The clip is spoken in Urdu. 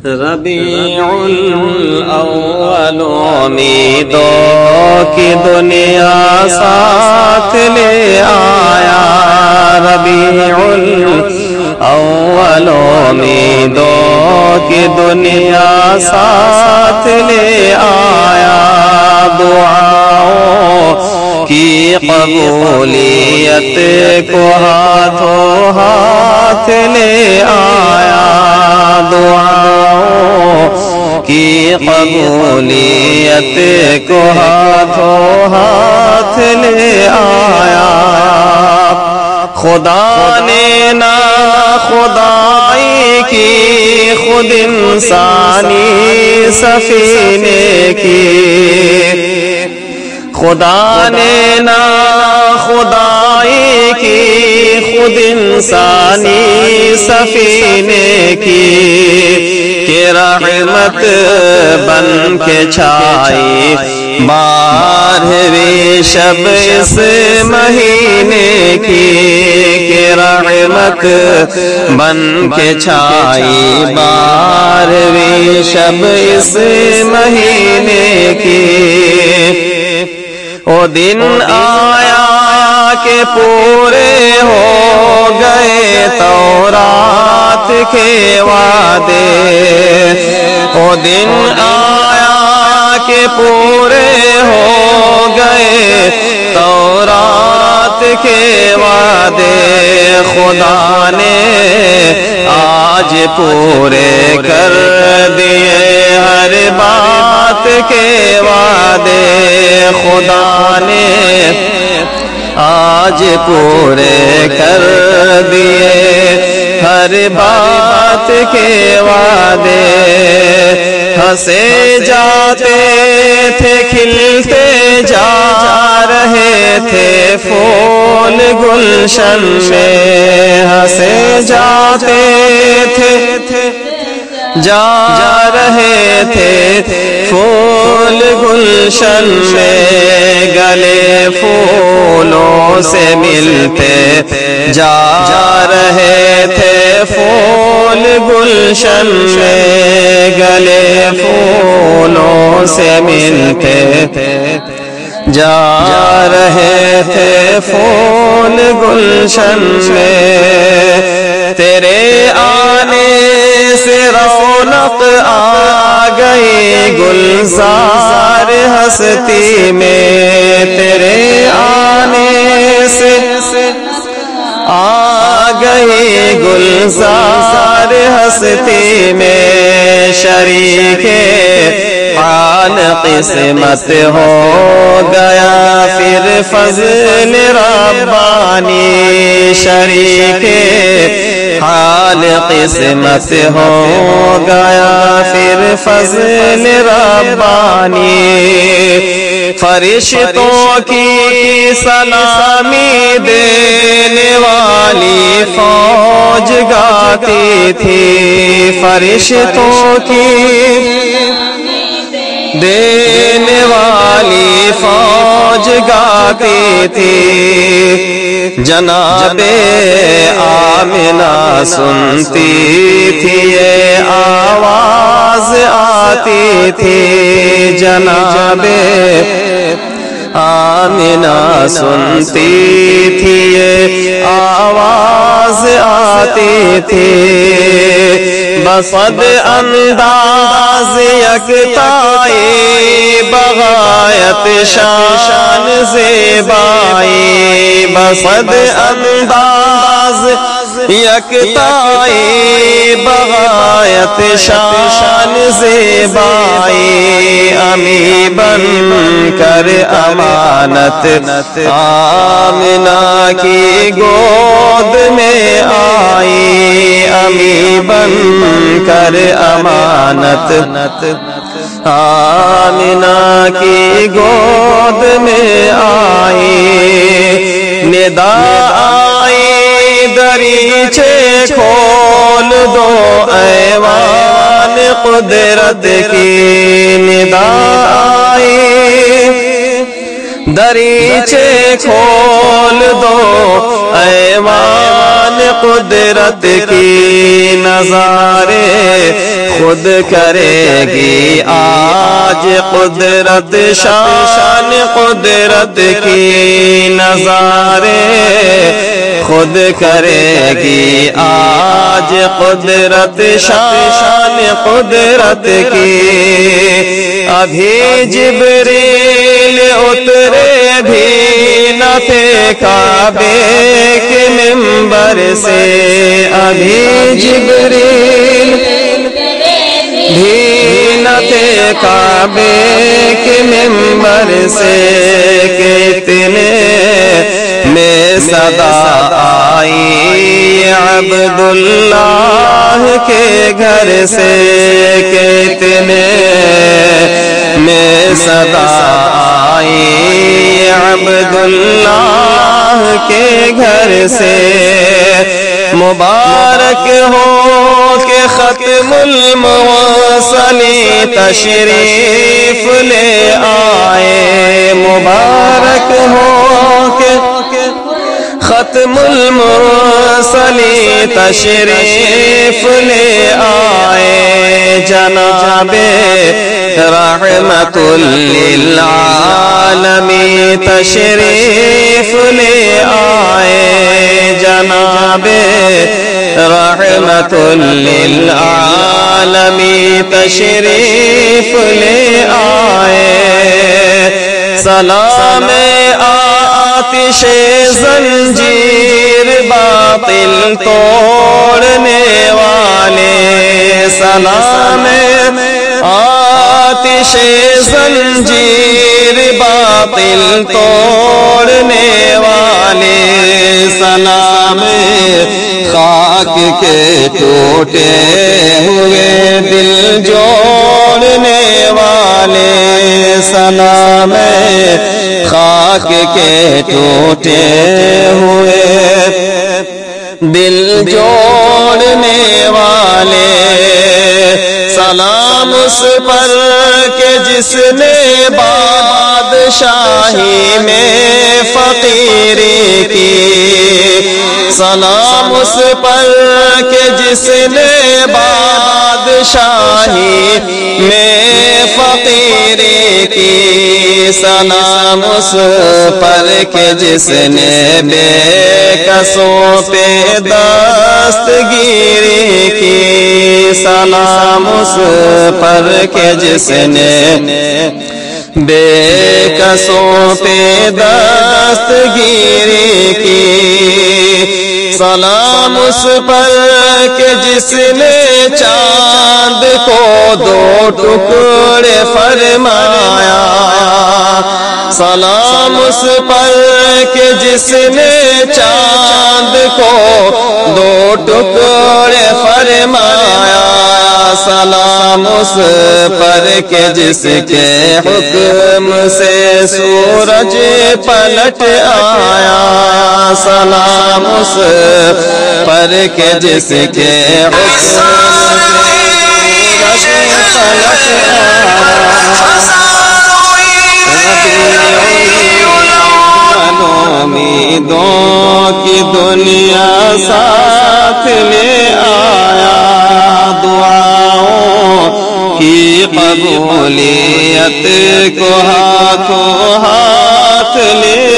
ربیع الاول امیدوں کی دنیا ساتھ لے آیا، ربیع الاول امیدوں کی دنیا ساتھ لے آیا، دعاؤں کی قبولیت کو ہاتھوں ہاتھ لے آیا، دعاؤں کی قبولیت کو ہاتھوں ہاتھ لے آیا۔ خدا نے نا خدائی کی، خود انسانی سفینے کی، خدا نے نا خدائی کی، خود انسانی سفینے کی، کہ رحمت بن کے چھائی بارہویں شب اس مہینے کی، کہ رحمت بن کے چھائی بارہویں شب اس مہینے کی۔ وہ دن آیا کہ پورے ہو گئے تورات کے وعدے، وہ دن آیا کہ پورے ہو گئے تورات کے وعدے، خدا نے آج پورے کر دیے ہر بات کے وعدے، خدا نے آج پورے کر دیے ہر بات کے وعدے۔ ہنسے جاتے تھے کھلتے جا رہے تھے پھول گلشن میں، ہنسے جاتے تھے جا رہے تھے پھول گلشن میں، گلے پھولوں سے ملتے جا رہے تھے پھول گلشن میں، گلے پھولوں سے ملتے جا رہے تھے پھول گلشن میں، تیرے آنے سے رونق آ گئی گلزار ہستی میں، تیرے آنے سے آ گئی گلزار ہستی میں، شریک حال قسمت ہو گیا پھر فضل ربانی، شریک حال قسمت ہو گیا پھر فضل ربانی۔ فرشتوں کی سلامی دینے والی فوج گاتی تھی، فرشتوں کی دینے والی فوج گاتی تھی، جناب آمنہ سنتی تھی یہ آواز آتی تھی، جناب آمنہ سنتی تھی یہ آواز آتی تھی، بصد انداز یکتائی بغایت شان زیبائی، بصد انداز یکتائی بغایت شان زیبائی، امی بن کر امانت آمنہ کی گود میں آئی، امی بن کر امانت آمنہ کی گود میں آئی، ندا آئی دریچے کھول دو ایوان قدرت کی، ندا آئی دریچے کھول دو ایوان قدرت کی، نظارے خود کرے گی آج قدرت شان قدرت کی نظارے خود کرے گی آج قدرت شان قدرت کی ابھی جبریل اترے بھی نہ تھے کعبے کے منبر سے ابھی جبریل بھی نہ تھے کعبے کے منبر سے کتنے میں صدا آئی عبداللہ کے گھر سے کتنے میں صدا آئی عبداللہ کے گھر سے مبارک ہو کہ ختم المرسلین تشریف لے آئے مبارک ہو کہ ختم المرسلین تشریف لے آئے جناب رحمت للعالمین تشریف لے آئے جناب رحمت للعالمین تشریف لے آئے سلام آتش زنجیر باطل توڑنے والے سلام آتش زنجیر باطل توڑنے والے سلام خاک کے ٹوٹے ہوئے دل جوڑنے والے سلام خاک کے ٹوٹے ہوئے دل جوڑنے والے سلام اس پر کہ جس نے بادشاہی میں فقیری کی سلام اس پر کہ جس نے بادشاہی میں فقیری کی سلام اس پر کہ جس نے بے کسوں پہ دستگیری کی سلام اس پر کہ جس نے بے کسوں پہ دستگیری کی سلام اس پر کہ جس نے چاند کو دو ٹکڑے فرمایا سلام اس پر کہ جس نے چاند کو دو ٹکڑے فرمایا سلام اس پر کہ جس کے حکم سے سورج پلٹ آیا سلام اس پر کہ جس کے حکم سے سورج پلٹ امیدوں کی دنیا ساتھ لے آیا دعاؤں کی قبولیت کو ہاتھوں ہاتھ لے